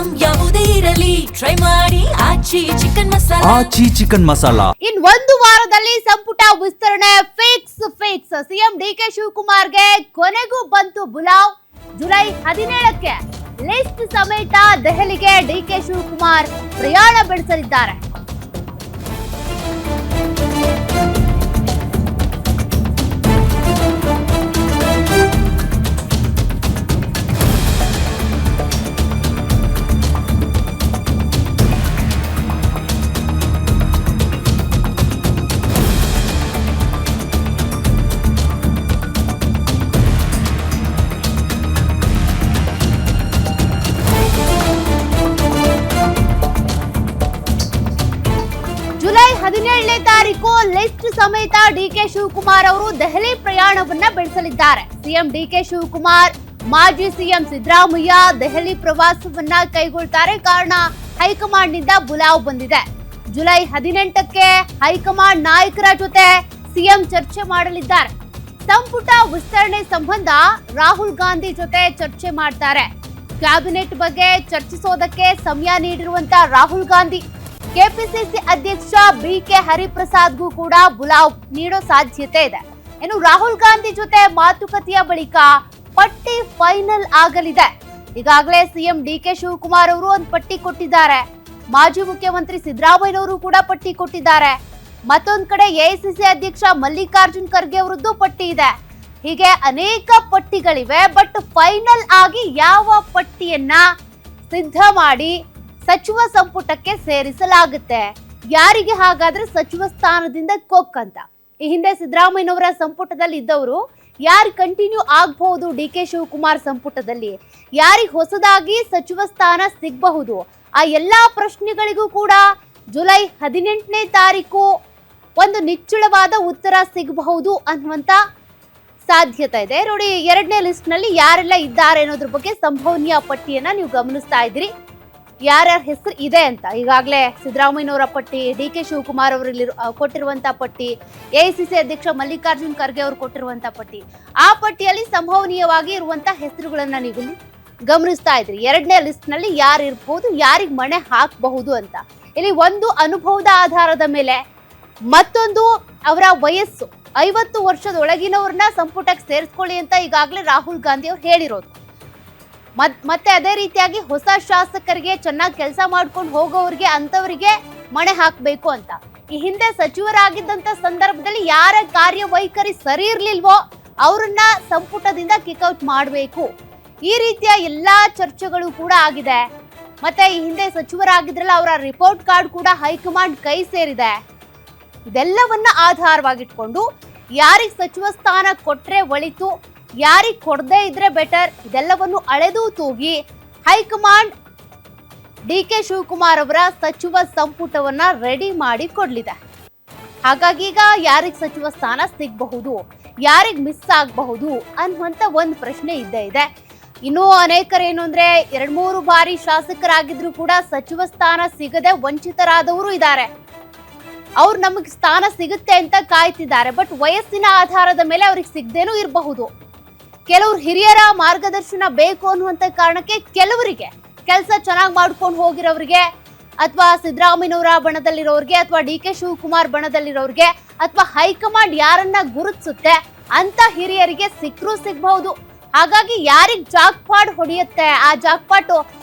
Item ಯಾವುದೇ ಇರಲಿ try ಮಾಡಿ ಆಚಿ ಚಿಕನ್ ಮಸಾಲಾ. ಒಂದು ವಾರದಲ್ಲಿ ಸಂಪುಟ ವಿಸ್ತರಣೆ ಫಿಕ್ಸ್. ಸಿಎಂ ಡಿಕೆ ಶಿವಕುಮಾರ್ಗೆ ಕೊನೆಗೂ ಬಂತು ಬುಲಾವ್. ಜುಲೈ 17ಕ್ಕೆ ಲಿಸ್ಟ್ ಸಮೇತ ದೆಹಲಿಗೆ ಡಿಕೆ ಶಿವಕುಮಾರ್ ಪ್ರಯಾಣ ಬೆಳೆಸಲಿದ್ದಾರೆ. ಜುಲೈ 17ನೇ ತಾರೀಕು ಲಿಸ್ಟ್ ಸಮೇತ ಡಿಕೆ ಶಿವಕುಮಾರ್ ಅವರು ದೆಹಲಿ ಪ್ರಯಾಣವನ್ನ ಬೆಳೆಸಲಿದ್ದಾರೆ. ಸಿಎಂ ಡಿಕೆ ಶಿವಕುಮಾರ್, ಮಾಜಿ ಸಿಎಂ ಸಿದ್ದರಾಮಯ್ಯ ದೆಹಲಿ ಪ್ರವಾಸವನ್ನ ಕೈಗೊಳ್ತಾರೆ. ಕಾರಣ ಹೈಕಮಾಂಡ್ ನಿಂದ ಬುಲಾವ್ ಬಂದಿದೆ. ಜುಲೈ 18ಕ್ಕೆ ಹೈಕಮಾಂಡ್ ನಾಯಕರ ಜೊತೆ ಸಿಎಂ ಚರ್ಚೆ ಮಾಡಲಿದ್ದಾರೆ. ಸಂಪುಟ ವಿಸ್ತರಣೆ ಸಂಬಂಧ ರಾಹುಲ್ ಗಾಂಧಿ ಜೊತೆ ಚರ್ಚೆ ಮಾಡ್ತಾರೆ. ಕ್ಯಾಬಿನೆಟ್ ಬಗ್ಗೆ ಚರ್ಚಿಸೋದಕ್ಕೆ ಸಮಯ ನೀಡಿರುವಂತ ರಾಹುಲ್ ಗಾಂಧಿ ಕೆಪಿಸಿಸಿ ಅಧ್ಯಕ್ಷ ಬಿಕೆ ಹರಿಪ್ರಸಾದ್ಗೂ ಕೂಡ ಬುಲಾವ್ ನೀಡೋ ಸಾಧ್ಯತೆ ಇದೆ. ಇನ್ನು ರಾಹುಲ್ ಗಾಂಧಿ ಜೊತೆ ಮಾತುಕತೆಯ ಬಳಿಕ ಪಟ್ಟಿ ಫೈನಲ್ ಆಗಲಿದೆ. ಈಗಾಗಲೇ ಸಿಎಂ ಡಿಕೆ ಶಿವಕುಮಾರ್ ಅವರು ಒಂದು ಪಟ್ಟಿ ಕೊಟ್ಟಿದ್ದಾರೆ. ಮಾಜಿ ಮುಖ್ಯಮಂತ್ರಿ ಸಿದ್ದರಾಮಯ್ಯನವರು ಕೂಡ ಪಟ್ಟಿ ಕೊಟ್ಟಿದ್ದಾರೆ. ಮತ್ತೊಂದ್ ಕಡೆ ಎಐಸಿಸಿ ಅಧ್ಯಕ್ಷ ಮಲ್ಲಿಕಾರ್ಜುನ್ ಖರ್ಗೆ ಅವರದ್ದು ಪಟ್ಟಿ ಇದೆ. ಹೀಗೆ ಅನೇಕ ಪಟ್ಟಿಗಳಿವೆ. ಬಟ್ ಫೈನಲ್ ಆಗಿ ಯಾವ ಪಟ್ಟಿಯನ್ನ ಸಿದ್ಧ ಮಾಡಿ ಸಚಿವ ಸಂಪುಟಕ್ಕೆ ಸೇರಿಸಲಾಗುತ್ತೆ, ಯಾರಿಗೆ ಹಾಗಾದ್ರೆ ಸಚಿವ ಸ್ಥಾನದಿಂದ ಕೊಕ್ಕಂತ. ಈ ಹಿಂದೆ ಸಿದ್ದರಾಮಯ್ಯನವರ ಸಂಪುಟದಲ್ಲಿ ಇದ್ದವರು ಯಾರು ಕಂಟಿನ್ಯೂ ಆಗಬಹುದು ಡಿಕೆ ಶಿವಕುಮಾರ್ ಸಂಪುಟದಲ್ಲಿ, ಯಾರಿಗೆ ಹೊಸದಾಗಿ ಸಚಿವ ಸ್ಥಾನ ಸಿಗಬಹುದು, ಆ ಎಲ್ಲಾ ಪ್ರಶ್ನೆಗಳಿಗೂ ಕೂಡ ಜುಲೈ 18ನೇ ತಾರೀಕು ಒಂದು ನಿಚ್ಚಳವಾದ ಉತ್ತರ ಸಿಗಬಹುದು ಅನ್ನುವಂತ ಸಾಧ್ಯತೆ ಇದೆ. ನೋಡಿ, 2ನೇ ಲಿಸ್ಟ್ ನಲ್ಲಿ ಯಾರೆಲ್ಲ ಇದ್ದಾರೆ ಅನ್ನೋದ್ರ ಬಗ್ಗೆ ಸಂಭವನೀಯ ಪಟ್ಟಿಯನ್ನ ನೀವು ಗಮನಿಸ್ತಾ ಇದ್ದೀರಿ. ಯಾರ್ಯಾರ ಹೆಸರು ಇದೆ ಅಂತ ಈಗಾಗಲೇ ಸಿದ್ದರಾಮಯ್ಯನವರ ಪಟ್ಟಿ, ಡಿಕೆ ಶಿವಕುಮಾರ್ ಅವರಲ್ಲಿ ಕೊಟ್ಟಿರುವಂತಹ ಪಟ್ಟಿ, ಎಐಸಿಸಿ ಅಧ್ಯಕ್ಷ ಮಲ್ಲಿಕಾರ್ಜುನ್ ಖರ್ಗೆ ಅವರು ಕೊಟ್ಟಿರುವಂತಹ ಪಟ್ಟಿ, ಆ ಪಟ್ಟಿಯಲ್ಲಿ ಸಂಭವನೀಯವಾಗಿ ಇರುವಂತಹ ಹೆಸರುಗಳನ್ನ ನೀವು ಗಮನಿಸ್ತಾ ಇದ್ರಿ. 2ನೇ ಲಿಸ್ಟ್ ನಲ್ಲಿ ಯಾರು ಇರಬಹುದು, ಯಾರಿಗೆ ಮಣೆ ಹಾಕಬಹುದು ಅಂತ. ಇಲ್ಲಿ ಒಂದು ಅನುಭವದ ಆಧಾರದ ಮೇಲೆ, ಮತ್ತೊಂದು ಅವರ ವಯಸ್ಸು 50 ವರ್ಷದೊಳಗಿನವ್ರನ್ನ ಸಂಪುಟಕ್ಕೆ ಸೇರಿಸ್ಕೊಳ್ಳಿ ಅಂತ ಈಗಾಗಲೇ ರಾಹುಲ್ ಗಾಂಧಿ ಅವರು ಹೇಳಿರೋದು. ಮತ್ತೆ ಅದೇ ರೀತಿಯಾಗಿ ಹೊಸ ಶಾಸಕರಿಗೆ ಚೆನ್ನಾಗಿ ಕೆಲಸ ಮಾಡ್ಕೊಂಡು ಹೋಗೋರಿಗೆ ಅಂತವರಿಗೆ ಮಣೆ ಹಾಕಬೇಕು ಅಂತ. ಈ ಹಿಂದೆ ಸಚಿವರಾಗಿದ್ದಂತ ಸಂದರ್ಭದಲ್ಲಿ ಯಾರ ಕಾರ್ಯವೈಖರಿ ಸರಿ ಇರ್ಲಿಲ್ವೋ ಅವರನ್ನ ಸಂಪುಟದಿಂದ ಕಿಕ್ಔಟ್ ಮಾಡಬೇಕು. ಈ ರೀತಿಯ ಎಲ್ಲಾ ಚರ್ಚೆಗಳು ಕೂಡ ಆಗಿದೆ. ಮತ್ತೆ ಈ ಹಿಂದೆ ಸಚಿವರಾಗಿದ್ರಲ್ಲ, ಅವರ ರಿಪೋರ್ಟ್ ಕಾರ್ಡ್ ಕೂಡ ಹೈಕಮಾಂಡ್ ಕೈ ಸೇರಿದೆ. ಇದೆಲ್ಲವನ್ನ ಆಧಾರವಾಗಿಟ್ಕೊಂಡು ಯಾರಿಗೆ ಸಚಿವ ಸ್ಥಾನ ಕೊಟ್ರೆ ಒಳಿತು, ಯಾರಿಗೆ ಕೊಡದೇ ಇದ್ರೆ ಬೆಟರ್, ಇದೆಲ್ಲವನ್ನು ಅಳೆದು ತೂಗಿ ಹೈಕಮಾಂಡ್ ಡಿಕೆ ಶಿವಕುಮಾರ್ ಅವರ ಸಚಿವ ಸಂಪುಟವನ್ನ ರೆಡಿ ಮಾಡಿ ಕೊಡ್ಲಿದೆ. ಹಾಗಾಗಿ ಈಗ ಯಾರಿಗೆ ಸಚಿವ ಸ್ಥಾನ ಸಿಗಬಹುದು, ಯಾರಿಗೆ ಮಿಸ್ ಆಗಬಹುದು ಅನ್ನುವಂತ ಒಂದು ಪ್ರಶ್ನೆ ಇದ್ದೇ ಇದೆ. ಇನ್ನು ಅನೇಕರು ಏನು ಅಂದ್ರೆ 2-3 ಬಾರಿ ಶಾಸಕರಾಗಿದ್ರು ಕೂಡ ಸಚಿವ ಸ್ಥಾನ ಸಿಗದೆ ವಂಚಿತರಾದವರು ಇದ್ದಾರೆ. ಅವ್ರು ನಮಗೆ ಸ್ಥಾನ ಸಿಗುತ್ತೆ ಅಂತ ಕಾಯ್ತಿದ್ದಾರೆ. ಬಟ್ ವಯಸ್ಸಿನ ಆಧಾರದ ಮೇಲೆ ಅವ್ರಿಗೆ ಸಿಗದೇನೂ ಇರಬಹುದು. ಕೆಲವರು ಹಿರಿಯರ ಮಾರ್ಗದರ್ಶನ ಬೇಕು ಅನ್ನುವಂತ ಕಾರಣಕ್ಕೆ ಕೆಲವರಿಗೆ ಕೆಲಸ ಚೆನ್ನಾಗಿ ಮಾಡ್ಕೊಂಡು ಹೋಗಿರೋರಿಗೆ, ಅಥವಾ ಸಿದ್ದರಾಮಯ್ಯನವರ ಬಣದಲ್ಲಿರೋರಿಗೆ, ಅಥವಾ ಡಿಕೆ ಶಿವಕುಮಾರ್ ಬಣದಲ್ಲಿರೋರಿಗೆ, ಅಥವಾ ಹೈಕಮಾಂಡ್ ಯಾರನ್ನ ಗುರುತಿಸುತ್ತೆ ಅಂತ ಹಿರಿಯರಿಗೆ ಸಿಗಬಹುದು. ಹಾಗಾಗಿ ಯಾರಿಗೆ ಜಾಕ್ಪಾಟ್ ಹೊಡೆಯುತ್ತೆ, ಆ ಜಾಕ್ಪಾಟ್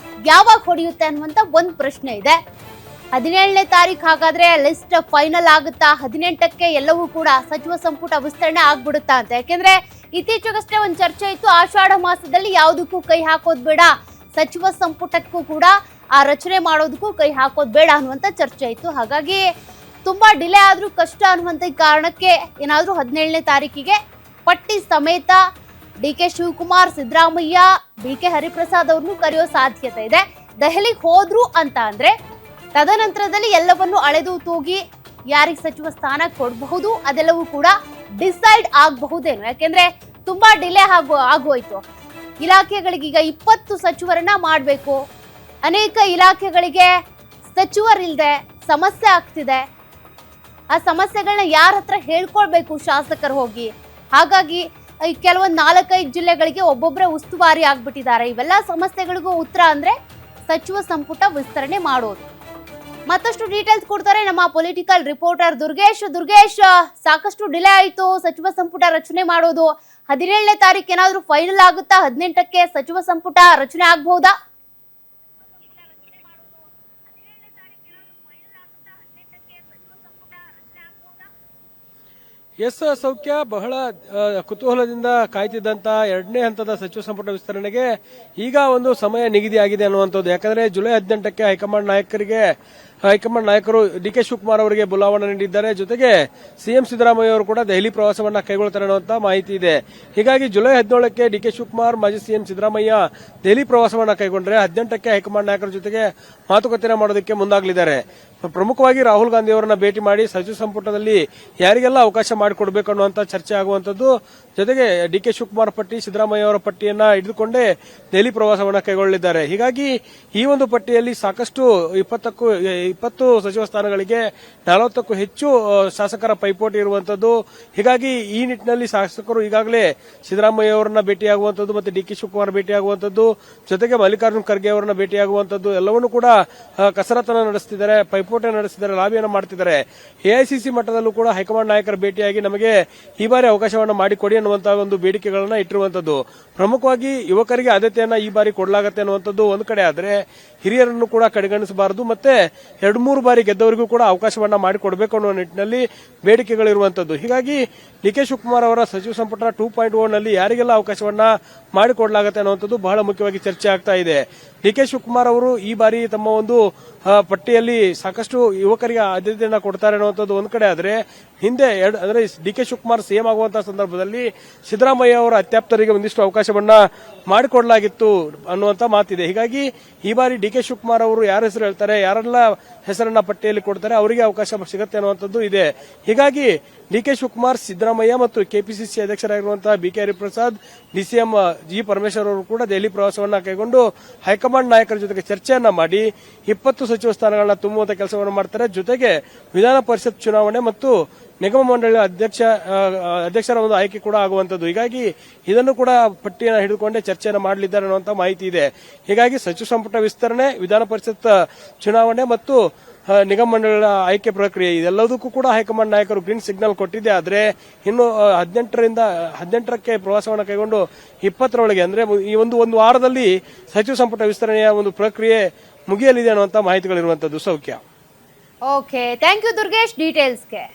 ಯಾವಾಗ ಹೊಡೆಯುತ್ತೆ ಅನ್ನುವಂತ ಒಂದು ಪ್ರಶ್ನೆ ಇದೆ. 17ನೇ ತಾರೀಕು ಹಾಗಾದ್ರೆ ಲಿಸ್ಟ್ ಫೈನಲ್ ಆಗುತ್ತಾ? 18ಕ್ಕೆ ಎಲ್ಲವೂ ಕೂಡ ಸಚಿವ ಸಂಪುಟ ವಿಸ್ತರಣೆ ಆಗ್ಬಿಡುತ್ತಾ ಅಂತ. ಯಾಕೆಂದ್ರೆ ಇತ್ತೀಚೆಗಷ್ಟೇ ಒಂದು ಚರ್ಚೆ ಇತ್ತು, ಆಷಾಢ ಮಾಸದಲ್ಲಿ ಯಾವುದಕ್ಕೂ ಕೈ ಹಾಕೋದ್ ಬೇಡ, ಸಚಿವ ಸಂಪುಟಕ್ಕೂ ಕೂಡ ಆ ರಚನೆ ಮಾಡೋದಕ್ಕೂ ಕೈ ಹಾಕೋದ್ ಬೇಡ ಅನ್ನುವಂತ ಚರ್ಚೆ ಇತ್ತು. ಹಾಗಾಗಿ ತುಂಬಾ ಡಿಲೇ ಆದ್ರೂ ಕಷ್ಟ ಅನ್ನುವಂತ ಕಾರಣಕ್ಕೆ ಏನಾದ್ರೂ 17ನೇ ತಾರೀಕಿಗೆ ಪಟ್ಟಿ ಸಮೇತ ಡಿಕೆ ಶಿವಕುಮಾರ್, ಸಿದ್ದರಾಮಯ್ಯ, ಬಿಕೆ ಹರಿಪ್ರಸಾದ್ ಅವ್ರನ್ನು ಕರೆಯೋ ಸಾಧ್ಯತೆ ಇದೆ. ದೆಹಲಿಗೆ ಹೋದ್ರು ಅಂತ ಅಂದ್ರೆ ತದನಂತರದಲ್ಲಿ ಎಲ್ಲವನ್ನು ಅಳೆದು ತೂಗಿ ಯಾರಿಗೆ ಸಚಿವ ಸ್ಥಾನ ಕೊಡಬಹುದು ಅದೆಲ್ಲವೂ ಕೂಡ ಡಿಸೈಡ್ ಆಗಬಹುದೇನು. ಯಾಕೆಂದ್ರೆ ತುಂಬಾ ಡಿಲೇ ಆಗೋಯ್ತು. ಇಲಾಖೆಗಳಿಗೀಗ 20 ಸಚಿವರನ್ನ ಮಾಡಬೇಕು. ಅನೇಕ ಇಲಾಖೆಗಳಿಗೆ ಸಚಿವರಿಲ್ಲದೆ ಸಮಸ್ಯೆ ಆಗ್ತಿದೆ. ಆ ಸಮಸ್ಯೆಗಳನ್ನ ಯಾರ ಹತ್ರ ಹೇಳ್ಕೊಳ್ಬೇಕು ಶಾಸಕರು ಹೋಗಿ. ಹಾಗಾಗಿ ಕೆಲವೊಂದು 4-5 ಜಿಲ್ಲೆಗಳಿಗೆ ಒಬ್ಬೊಬ್ಬರೇ ಉಸ್ತುವಾರಿ ಆಗ್ಬಿಟ್ಟಿದ್ದಾರೆ. ಇವೆಲ್ಲ ಸಮಸ್ಯೆಗಳಿಗೂ ಉತ್ತರ ಅಂದ್ರೆ ಸಚಿವ ಸಂಪುಟ ವಿಸ್ತರಣೆ ಮಾಡೋದು. ಮತ್ತಷ್ಟು ಡೀಟೇಲ್ಸ್ ಕೊಡ್ತಾರೆ ನಮ್ಮ ಪೊಲಿಟಿಕಲ್ ರಿಪೋರ್ಟರ್ ದುರ್ಗೇಶ್, ಸಾಕಷ್ಟು ಡಿಲೇ ಆಯಿತು ಸಚಿವ ಸಂಪುಟ ರಚನೆ ಮಾಡೋದು. 17ನೇ ತಾರೀಕು ಏನಾದರೂ ಫೈನಲ್ ಆಗುತ್ತಾ? 18ಕ್ಕೆ ಸಚಿವ ಸಂಪುಟ ರಚನೆ ಆಗಬಹುದಾ? ಎಸ್ ಸೌಖ್ಯ, ಬಹಳ ಕುತೂಹಲದಿಂದ ಕಾಯ್ತಿದ್ದಂತ 2ನೇ ಹಂತದ ಸಚಿವ ಸಂಪುಟ ವಿಸ್ತರಣೆಗೆ ಈಗ ಒಂದು ಸಮಯ ನಿಗದಿಯಾಗಿದೆ ಅನ್ನುವಂಥದ್ದು. ಯಾಕಂದ್ರೆ ಜುಲೈ 18ಕ್ಕೆ ಹೈಕಮಾಂಡ್ ನಾಯಕರು ಡಿ ಕೆ ಶಿವಕುಮಾರ್ ಅವರಿಗೆ ಬುಲಾವಣೆ ನೀಡಿದ್ದಾರೆ. ಜೊತೆಗೆ ಸಿಎಂ ಸಿದ್ದರಾಮಯ್ಯ ಅವರು ಕೂಡ ದೆಹಲಿ ಪ್ರವಾಸವನ್ನ ಕೈಗೊಳ್ತಾರೆ ಅನ್ನುವಂತ ಮಾಹಿತಿ ಇದೆ. ಹೀಗಾಗಿ ಜುಲೈ 17ಕ್ಕೆ ಡಿ ಕೆ ಶಿವಕುಮಾರ್, ಮಾಜಿ ಸಿಎಂ ಸಿದ್ದರಾಮಯ್ಯ ದೆಹಲಿ ಪ್ರವಾಸವನ್ನ ಕೈಗೊಂಡ್ರೆ 18ಕ್ಕೆ ಹೈಕಮಾಂಡ್ ನಾಯಕರ ಜೊತೆಗೆ ಮಾತುಕತೆ ಮಾಡೋದಕ್ಕೆ ಮುಂದಾಗಲಿದ್ದಾರೆ. ಪ್ರಮುಖವಾಗಿ ರಾಹುಲ್ ಗಾಂಧಿ ಅವರನ್ನ ಭೇಟಿ ಮಾಡಿ ಸಚಿವ ಸಂಪುಟದಲ್ಲಿ ಯಾರಿಗೆಲ್ಲ ಅವಕಾಶ ಮಾಡಿಕೊಡ್ಬೇಕು ಅನ್ನುವಂತ ಚರ್ಚೆ ಆಗುವಂತದ್ದು. ಜೊತೆಗೆ ಡಿ ಕೆ ಶಿವಕುಮಾರ್ ಪಟ್ಟಿ, ಸಿದ್ದರಾಮಯ್ಯ ಅವರ ಪಟ್ಟಿಯನ್ನ ಹಿಡಿದುಕೊಂಡೇ ದೆಹಲಿ ಪ್ರವಾಸವನ್ನ ಕೈಗೊಳ್ಳಲಿದ್ದಾರೆ. ಹೀಗಾಗಿ ಈ ಒಂದು ಪಟ್ಟಿಯಲ್ಲಿ ಸಾಕಷ್ಟು 20 ಸಚಿವ ಸ್ಥಾನಗಳಿಗೆ 40ಕ್ಕೂ ಹೆಚ್ಚು ಶಾಸಕರ ಪೈಪೋಟಿ ಇರುವಂತದ್ದು. ಹೀಗಾಗಿ ಈ ನಿಟ್ಟಿನಲ್ಲಿ ಶಾಸಕರು ಈಗಾಗಲೇ ಸಿದ್ದರಾಮಯ್ಯ ಅವರನ್ನ ಭೇಟಿಯಾಗುವಂತದ್ದು ಮತ್ತು ಡಿ ಕೆ ಶಿವಕುಮಾರ್ ಭೇಟಿಯಾಗುವಂತದ್ದು, ಜೊತೆಗೆ ಮಲ್ಲಿಕಾರ್ಜುನ್ ಖರ್ಗೆ ಅವರನ್ನ ಭೇಟಿಯಾಗುವಂತದ್ದು ಎಲ್ಲವನ್ನೂ ಕೂಡ ಕಸರತ್ತನ್ನು ನಡೆಸುತ್ತಿದ್ದಾರೆ, ಪೈಪೋಟಿ ನಡೆಸಿದ್ದಾರೆ, ಲಾಬಿಯನ್ನು ಮಾಡ್ತಿದ್ದಾರೆ. ಎಐಸಿಸಿ ಮಟ್ಟದಲ್ಲೂ ಕೂಡ ಹೈಕಮಾಂಡ್ ನಾಯಕರ ಭೇಟಿಯಾಗಿ ನಮಗೆ ಈ ಬಾರಿ ಅವಕಾಶವನ್ನ ಮಾಡಿಕೊಡಿ ಅನ್ನುವಂತಹ ಒಂದು ಬೇಡಿಕೆಗಳನ್ನ ಇಟ್ಟಿರುವಂತದ್ದು. ಪ್ರಮುಖವಾಗಿ ಯುವಕರಿಗೆ ಆದ್ಯತೆಯನ್ನ ಈ ಬಾರಿ ಕೊಡಲಾಗುತ್ತೆ ಅನ್ನುವಂಥದ್ದು ಒಂದು ಕಡೆ ಆದ್ರೆ, ಹಿರಿಯರನ್ನು ಕೂಡ ಕಡೆಗಣಿಸಬಾರದು ಮತ್ತೆ 2-3 ಬಾರಿ ಗೆದ್ದವರಿಗೂ ಕೂಡ ಅವಕಾಶವನ್ನ ಮಾಡಿಕೊಡಬೇಕು ಅನ್ನುವ ನಿಟ್ಟಿನಲ್ಲಿ ಬೇಡಿಕೆಗಳಿರುವಂತದ್ದು. ಹೀಗಾಗಿ ಡಿ ಕೆ ಶಿವಕುಮಾರ್ ಅವರ ಸಚಿವ ಸಂಪುಟ 2.0 ನಲ್ಲಿ ಯಾರಿಗೆಲ್ಲ ಅವಕಾಶವನ್ನ ಮಾಡಿಕೊಡಲಾಗುತ್ತೆ ಅನ್ನುವಂಥದ್ದು ಬಹಳ ಮುಖ್ಯವಾಗಿ ಚರ್ಚೆ ಆಗ್ತಾ ಇದೆ. ಡಿ ಕೆ ಶಿವಕುಮಾರ್ ಅವರು ಈ ಬಾರಿ ತಮ್ಮ ಒಂದು ಪಟ್ಟಿಯಲ್ಲಿ ಸಾಕಷ್ಟು ಯುವಕರಿಗೆ ಆದ್ಯತೆಯನ್ನ ಕೊಡ್ತಾರೆ ಅನ್ನುವಂಥದ್ದು ಒಂದು ಕಡೆ ಆದ್ರೆ, ಹಿಂದೆ ಅಂದ್ರೆ ಡಿ ಕೆ ಶಿವಕುಮಾರ್ ಸಿಎಂ ಆಗುವಂತಹ ಸಂದರ್ಭದಲ್ಲಿ ಸಿದ್ದರಾಮಯ್ಯ ಅವರ ಅತ್ಯಾಪ್ತರಿಗೆ ಒಂದಿಷ್ಟು ಅವಕಾಶವನ್ನ ಮಾಡಿಕೊಡಲಾಗಿತ್ತು ಅನ್ನುವಂತ ಮಾತಿದೆ. ಹೀಗಾಗಿ ಈ ಬಾರಿ ಡಿ ಕೆ ಶಿವಕುಮಾರ್ ಅವರು ಯಾರ ಹೆಸರು ಹೇಳ್ತಾರೆ, ಯಾರೆಲ್ಲ ಹೆಸರನ್ನ ಪಟ್ಟಿಯಲ್ಲಿ ಕೊಡ್ತಾರೆ ಅವರಿಗೆ ಅವಕಾಶ ಸಿಗುತ್ತೆ ಅನ್ನುವಂಥದ್ದು ಇದೆ. ಹೀಗಾಗಿ ಡಿ ಕೆ ಶಿವಕುಮಾರ್, ಸಿದ್ದರಾಮಯ್ಯ ಮತ್ತು ಕೆಪಿಸಿಸಿ ಅಧ್ಯಕ್ಷರಾಗಿರುವಂತಹ BK Hariprasad, DCM G Parameshwar ಅವರು ಕೂಡ ದೆಹಲಿ ಪ್ರವಾಸವನ್ನ ಕೈಗೊಂಡು ಹೈಕಮಾಂಡ್ ನಾಯಕರ ಜೊತೆಗೆ ಚರ್ಚೆಯನ್ನ ಮಾಡಿ 20 ಸಚಿವ ಸ್ಥಾನಗಳನ್ನ ತುಂಬುವಂತ ಕೆಲಸವನ್ನು ಮಾಡ್ತಾರೆ. ಜೊತೆಗೆ ವಿಧಾನ ಪರಿಷತ್ ಚುನಾವಣೆ ಮತ್ತು ನಿಗಮ ಮಂಡಳಿ ಅಧ್ಯಕ್ಷರ ಒಂದು ಆಯ್ಕೆ ಕೂಡ ಆಗುವಂತದ್ದು. ಹೀಗಾಗಿ ಇದನ್ನು ಕೂಡ ಪಟ್ಟಿಯನ್ನು ಹಿಡಿದುಕೊಂಡೇ ಚರ್ಚೆಯನ್ನು ಮಾಡಲಿದ್ದಾರೆ ಅನ್ನುವಂತ ಮಾಹಿತಿ ಇದೆ. ಹೀಗಾಗಿ ಸಚಿವ ಸಂಪುಟ ವಿಸ್ತರಣೆ, ವಿಧಾನ ಪರಿಷತ್ ಚುನಾವಣೆ ಮತ್ತು ನಿಗಮ ಮಂಡಳಿಗಳ ಆಯ್ಕೆ ಪ್ರಕ್ರಿಯೆ ಇದೆಲ್ಲದಕ್ಕೂ ಕೂಡ ಹೈಕಮಾಂಡ್ ನಾಯಕರು ಗ್ರೀನ್ ಸಿಗ್ನಲ್ ಕೊಟ್ಟಿದೆ. ಆದ್ರೆ ಇನ್ನು 18ಕ್ಕೆ ಪ್ರವಾಸವನ್ನು ಕೈಗೊಂಡು 20ರೊಳಗೆ ಅಂದ್ರೆ ಈ ಒಂದು ವಾರದಲ್ಲಿ ಸಚಿವ ಸಂಪುಟ ವಿಸ್ತರಣೆಯ ಒಂದು ಪ್ರಕ್ರಿಯೆ ಮುಗಿಯಲಿದೆ ಅನ್ನುವಂತ ಮಾಹಿತಿಗಳಿರುವಂತದ್ದು. ಸೌಖ್ಯ. Okay, thank you Durgesh ಡೀಟೇಲ್ಸ್ಗೆ.